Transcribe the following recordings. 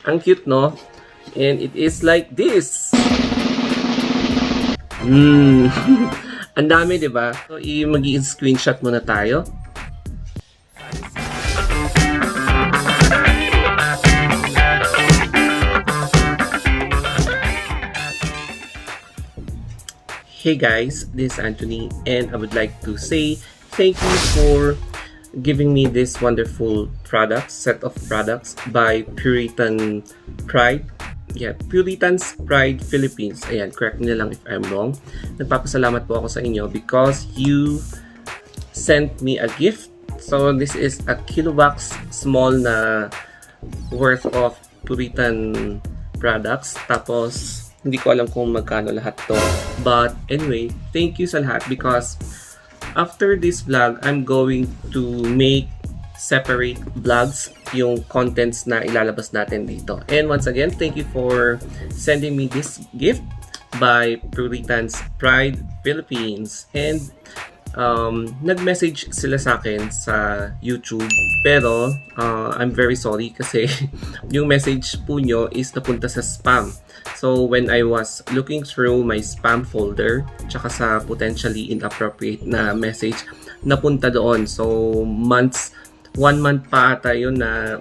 Ang cute, no? And it is like this. Ang dami, di ba? So, mag-i-screenshot muna tayo. Hey guys, this is Anthony, and I would like to say thank you for giving me this wonderful set of products by Puritan Pride. Yeah, Puritan's Pride Philippines. Ayan, correct me lang if I'm wrong. Nagpapasalamat po ako sa inyo because you sent me a gift. So this is a kilobox small na worth of Puritan products. Tapos hindi ko alam kung magkano lahat to. But anyway, thank you sa lahat because after this vlog, I'm going to make separate vlogs yung contents na ilalabas natin dito. And once again, thank you for sending me this gift by Puritan's Pride Philippines. And nag-message sila sa akin sa YouTube pero I'm very sorry kasi yung message po nyo is napunta sa spam. So when I was looking through my spam folder tsaka sa potentially inappropriate na message, napunta doon. So 1 month pa ata yun na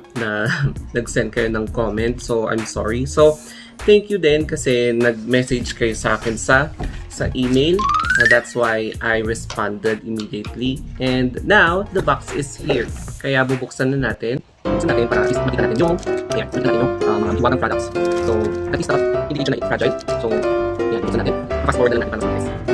nag-send kayo ng comment. So I'm sorry. So thank you din kasi nag-message kayo sa akin sa email. That's why I responded immediately. And now, the box is here. Kaya bubuksan na natin. Buksan natin para at least makita natin yung mga iwatang products. So, at least hindi siya na fragile. So, yan, buksan natin. Fast forward na lang natin para sa guys.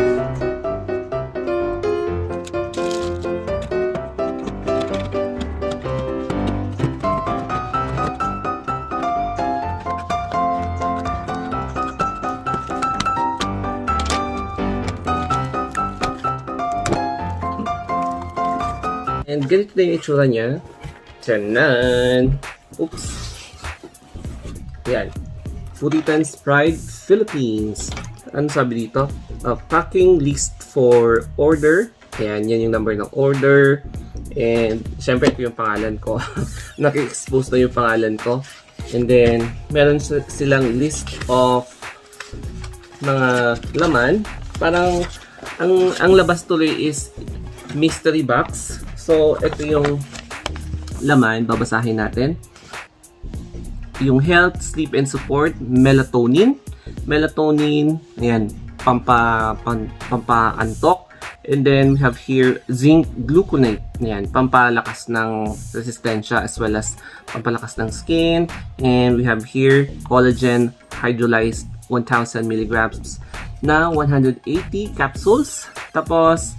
And ganito na yung itsura niya. Tanan! Oops! Yan. Puritan's Pride Philippines. Ano sabi dito? Packing list for order. Ayan, yan yung number ng order. And syempre ito yung pangalan ko. Naki-expose na yung pangalan ko. And then, meron silang list of mga laman. Parang, ang labas tuloy is mystery box. So, ito yung laman. Babasahin natin. Yung health, sleep, and support. Melatonin. Melatonin. Ayan. Pampaantok. And then, we have here zinc gluconate. Ayan. Pampalakas ng resistensya as well as pampalakas ng skin. And we have here collagen hydrolyzed 1,000 milligrams na 180 capsules. Tapos,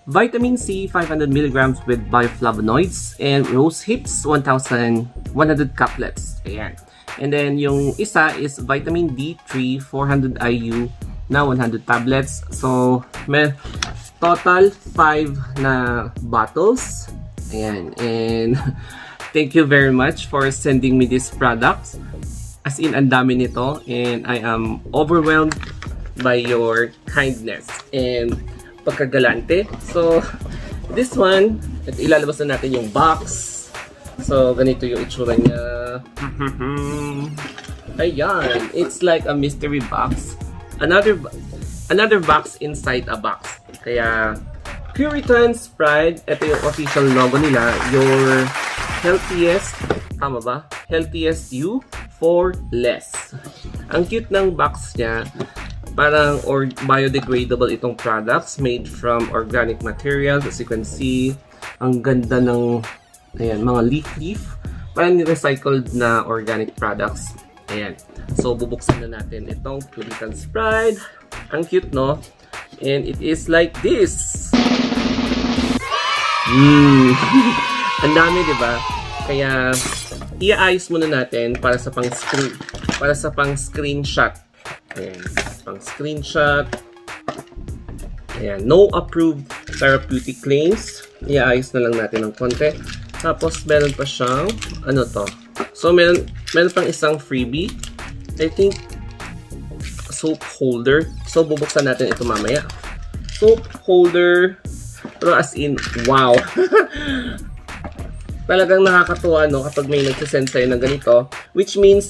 Vitamin C 500 mg with bioflavonoids and rose hips 1,100 caplets. Ayan. And then yung isa is vitamin D3 400 IU na 100 tablets. So may total 5 na bottles. Ayan. And thank you very much for sending me these products. As in, ang dami nito and I am overwhelmed by your kindness and pagkagalante. So, this one, ilalabas na natin yung box. So, ganito yung itsura niya. Ayan. It's like a mystery box. Another box inside a box. Kaya, Puritan's Pride, ito yung official logo nila. Your healthiest, tama ba? Healthiest you for less. Ang cute ng box niya. Parang biodegradable itong products made from organic materials. As you can see, ang ganda ng ayan, mga leaf. Parang recycled na organic products. Ayan. So, bubuksan na natin itong Puritan's Pride. Ang cute, no? And it is like this. Ang dami, di ba? Kaya, iaayos muna natin para sa pang-screenshot. Ayan, pang-screenshot. Ayan, no approved therapeutic claims. Iaayos na lang natin ng konti. Tapos, meron pa siyang, ano to? So, meron pang isang freebie. I think, soap holder. So, bubuksan natin ito mamaya. Soap holder. Pero as in, wow. talagang nakakatuwa, no, kapag may nagsisend sa'yo ng ganito, which means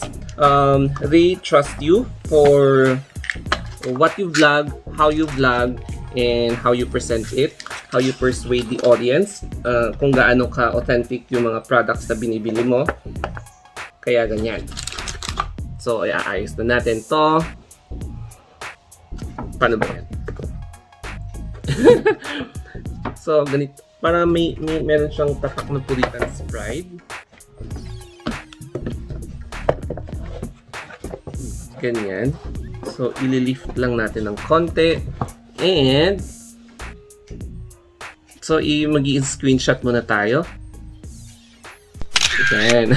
they trust you for what you vlog, how you vlog, and how you present it, how you persuade the audience, kung gaano ka authentic yung mga products na binibili mo. Kaya ganyan. So, ayos na natin to. Paano ba yan? So, ganito. Para meron siyang tatak na Puritan's Pride. Ganyan. So, ililift lang natin ng konti. And, so, mag-i-screenshot muna tayo. Ayan.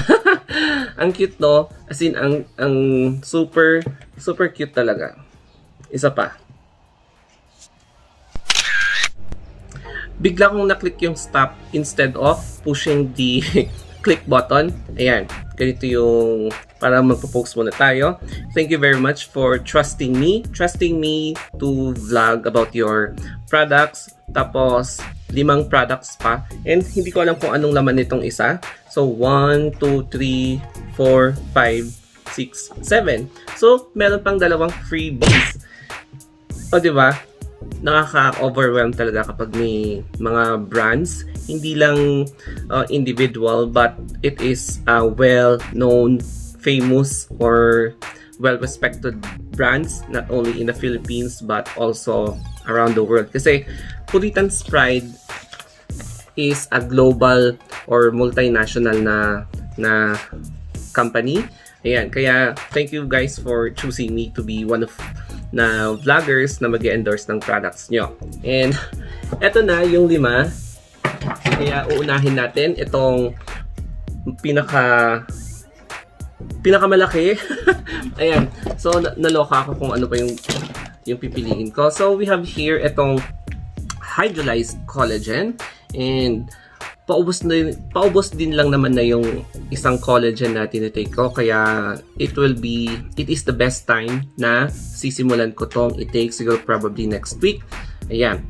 Ang cute, no? As in, ang super cute talaga. Isa pa. Bigla kong na-click yung stop instead of pushing the click button. Ayan. Ganito yung para magpo-post muna tayo. Thank you very much for trusting me to vlog about your products. Tapos, 5 products pa. And hindi ko alam kung anong laman nitong isa. So, 1, 2, 3, 4, 5, 6, 7. So, meron pang 2 freebies. O, diba? Nakaka-overwhelm talaga kapag may mga brands. Hindi lang individual, but it is well-known, famous, or well-respected brands, not only in the Philippines, but also around the world. Kasi Puritan's Pride is a global or multinational na company. Ayan, kaya thank you guys for choosing me to be one of na vloggers na mag-endorse ng products nyo. And eto na yung 5. Kaya uunahin natin itong pinakamalaki. Ayan. So naloka ako kung ano pa yung pipiliin ko. So we have here itong hydrolyzed collagen, and paubos din lang naman na yung isang collagen na tinitake ko, kaya it is the best time na sisimulan ko tong i-take, siguro probably next week. Ayan,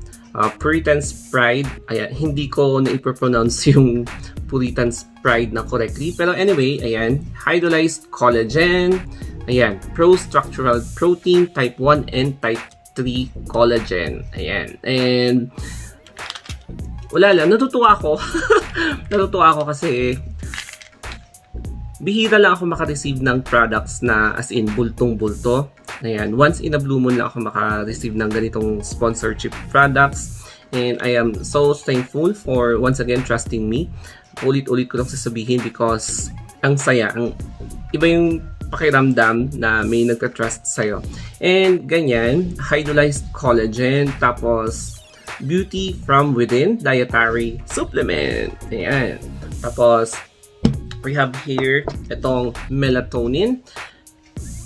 Puritan's Pride. Ayan, hindi ko na-pronounce yung Puritan's Pride na correctly, pero anyway, ayan, hydrolyzed collagen, ayan, pro-structural protein, type 1 and type 3 collagen. Ayan, and wala lang, natutuwa ako. Natutuwa ako kasi bihira lang ako makareceive ng products na as in bultong-bulto. Ayan, once in a blue moon lang ako makareceive ng ganitong sponsorship products. And I am so thankful for once again trusting me. Ulit-ulit ko lang sasabihin because ang saya, iba yung pakiramdam na may nagka-trust sa'yo. And ganyan, hydrolyzed collagen, tapos Beauty from Within dietary supplement. Ayan. Tapos, we have here itong melatonin.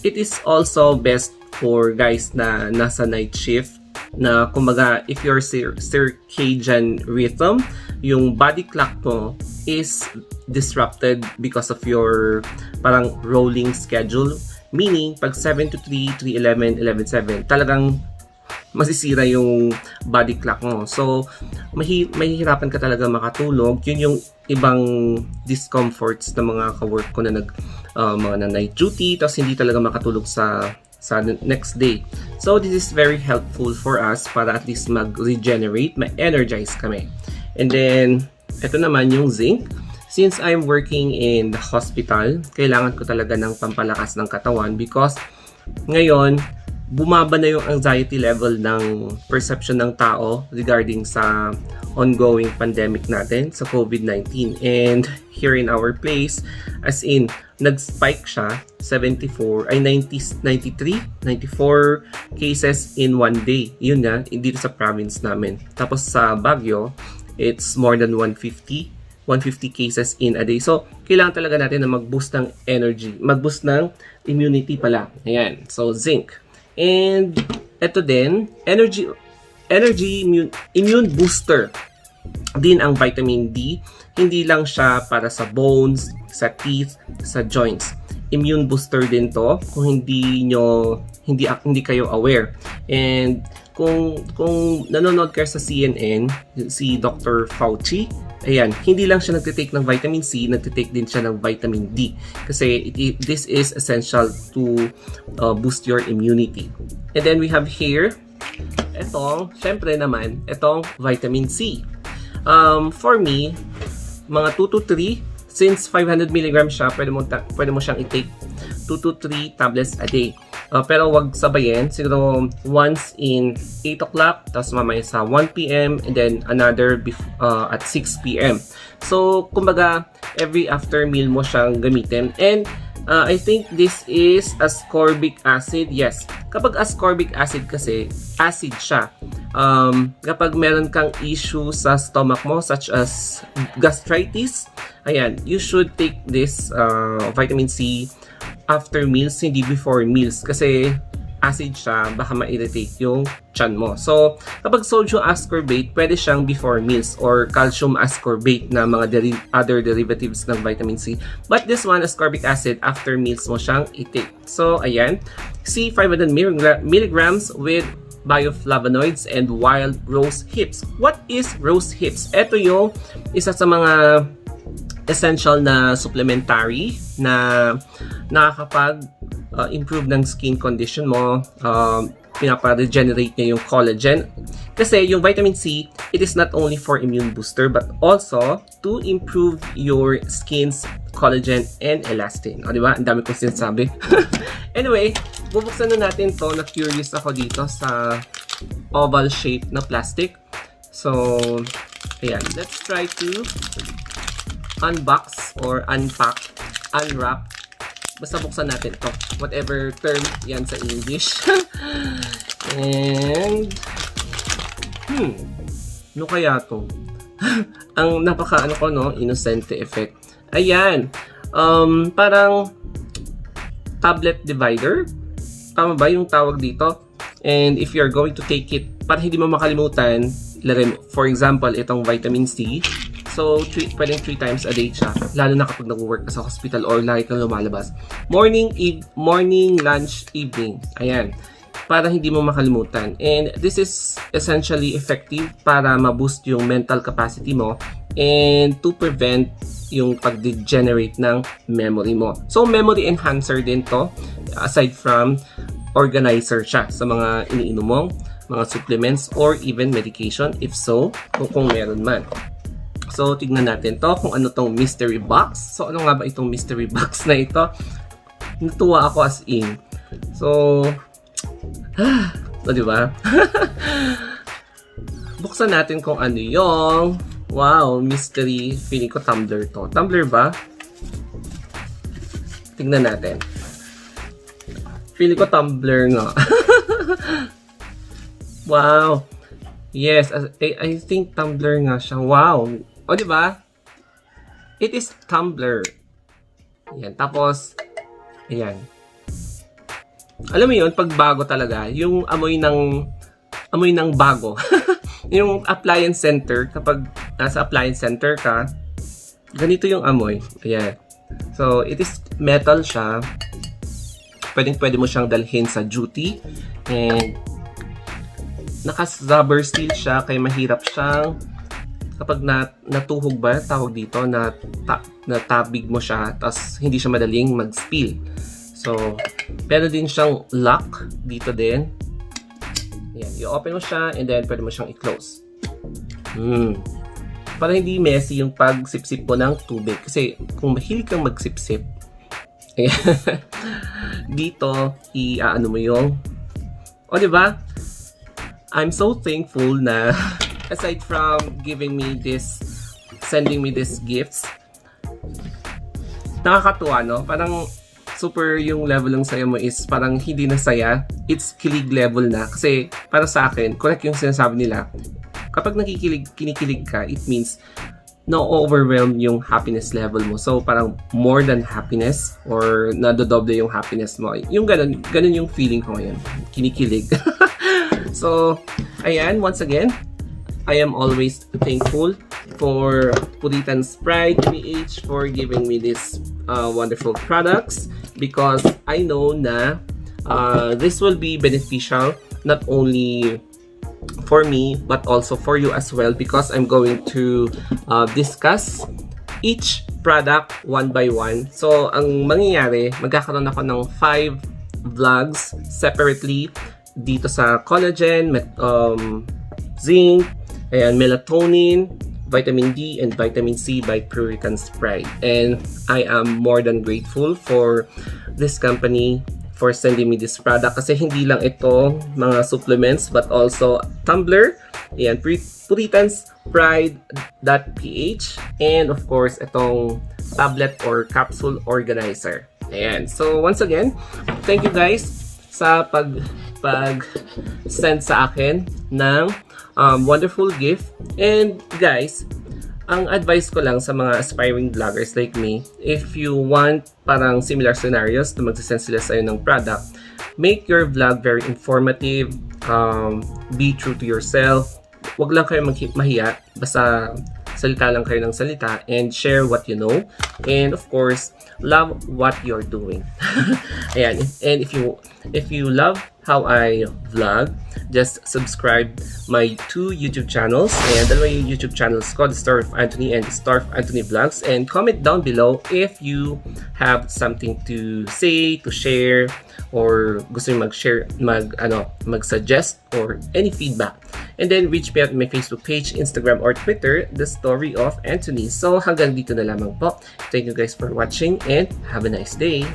It is also best for guys na nasa night shift, na kumbaga, if your circadian rhythm, yung body clock mo is disrupted because of your parang rolling schedule. Meaning, pag 7 to 3, 3:11, 11:7, talagang masisira yung body clock mo. So, mahihirapan ka talaga makatulog. Yun yung ibang discomforts ng mga ka-work ko na mga na night duty, tapos hindi talaga makatulog sa next day. So, this is very helpful for us para at least mag-regenerate, ma-energize kami. And then, ito naman yung zinc. Since I'm working in the hospital, kailangan ko talaga ng pampalakas ng katawan because ngayon, bumaba na yung anxiety level ng perception ng tao regarding sa ongoing pandemic natin sa COVID-19. And here in our place, as in, nag-spike siya, 94 cases in one day. Yun nga, dito sa province namin. Tapos sa Baguio, it's more than 150 cases in a day. So, kailangan talaga natin na mag-boost ng energy, mag-boost ng immunity pala. Ayan, so zinc. And ito din, immune booster din ang vitamin D. Hindi lang siya para sa bones, sa teeth, sa joints. Immune booster din to kung hindi kayo aware. And kung nanonood kayo sa CNN, si Dr. Fauci, Ayan, hindi lang siya nagtitake ng vitamin C, nagtitake din siya ng vitamin D. Kasi this is essential to boost your immunity. And then we have here, syempre naman, itong vitamin C. For me, mga 2 to 3, since 500 mg siya, pwede mo siyang i-take 2 to 3 tablets a day. Pero wag sabayin, siguro once in 8 o'clock, tapos mamaya sa 1 p.m. and then another at 6 p.m. So, kumbaga, every after meal mo siyang gamitin. And I think this is ascorbic acid. Yes, kapag ascorbic acid kasi, acid siya. Kapag meron kang issue sa stomach mo, such as gastritis, ayan, you should take this vitamin C after meals, hindi before meals. Kasi acid siya, baka ma-irritate yung tiyan mo. So, kapag sodium ascorbate, pwede siyang before meals or calcium ascorbate na mga other derivatives ng vitamin C. But this one, ascorbic acid, after meals mo siyang i-take. So, ayan. C, 500 milligrams with bioflavonoids and wild rose hips. What is rose hips? Ito yung isa sa mga essential na supplementary na nakakapag improve ng skin condition mo, pinapa-regenerate niya yung collagen. Kasi yung vitamin C, it is not only for immune booster but also to improve your skin's collagen and elastin. O, diba? Ang dami kong sinasabi. Anyway, bubuksan na natin to. Na-curious ako dito sa oval shape na plastic. So, ayan. Let's try to unbox or unwrap. Basta buksan natin to. Whatever term yan sa English. And, ano kaya to? Ang innocente effect. Ayan. Parang tablet divider. Tama ba yung tawag dito? And if you're going to take it, para hindi mo makalimutan, for example, itong vitamin C. So, pwedeng 3 times a day siya. Lalo na kapag nag-work ka sa hospital or lagi kang lumalabas. Morning, lunch, evening. Ayan. Para hindi mo makalimutan. And this is essentially effective para ma-boost yung mental capacity mo and to prevent yung pag-degenerate ng memory mo. So, memory enhancer din to. Aside from organizer siya sa mga iniinom mong mga supplements or even medication. If so, kung meron man. So, tignan natin to kung ano tong mystery box. So, ano nga ba itong mystery box na ito? Natuwa ako as in. So, diba? Buksan natin kung ano yung mystery. Feeling ko tumbler to. Tumbler ba? Tignan natin. Feeling ko tumbler nga. Wow. Yes, I think tumbler nga siya. Wow. O, diba? It is tumbler. Ayan. Tapos, ayan. Alam mo yun, pag bago talaga, yung amoy ng bago. Yung appliance center, kapag nasa appliance center ka, ganito yung amoy. Ayan. So, it is metal siya. Pwede mo siyang dalhin sa duty. And, naka-rubber steel siya, kaya mahirap siyang kapag natuhog ba, tawag dito, natabig mo siya, tapos hindi siya madaling mag-spill. So, pero din siyang lock dito din. Ayan, i-open mo siya and then pwede mo siyang i-close. Para hindi messy yung pag-sip-sip mo ng tubig. Kasi kung mahilig kang mag-sip-sip, dito, i-ano mo yung, diba? I'm so thankful na aside from sending me these gifts, nakakatuwa, no? Parang super yung level ng saya mo is parang hindi na saya, it's kilig level na. Kasi para sa akin, correct yung sinasabi nila, kapag kinikilig ka, it means na-overwhelm yung happiness level mo. So parang more than happiness or nadodoble yung happiness mo. Yung ganun yung feeling ko ngayon. Kinikilig. So, ayan, once again, I am always thankful for Puritan's Pride PH for giving me these wonderful products because I know na this will be beneficial not only for me, but also for you as well, because I'm going to discuss each product one by one. So, ang mangyayari, magkakaroon ako ng 5 vlogs separately dito sa collagen, zinc, and melatonin, vitamin D, and vitamin C by Puritan's Pride. And I am more than grateful for this company for sending me this product, kasi hindi lang ito mga supplements but also tumbler, ayan, Puritan's Pride.ph, and of course itong tablet or capsule organizer. Ayan, so once again, thank you guys sa pag-send sa akin ng wonderful gift. And guys, ang advice ko lang sa mga aspiring vloggers like me, if you want parang similar scenarios na magsasend sila sa'yo ng product, make your vlog very informative, be true to yourself, wag lang kayo mahiya, basta salita lang kayo ng salita, and share what you know, and of course, love what you're doing. Ayan, and if you love how I vlog, just subscribe my 2 YouTube channels. And dalawa yung YouTube channels ko, The Star of Anthony and The Star of Anthony Vlogs. And comment down below if you have something to say, to share, or gusto nyo mag-share, mag-suggest, or any feedback. And then reach me at my Facebook page, Instagram, or Twitter, The Story of Anthony. So hanggang dito na lamang po. Thank you guys for watching and have a nice day.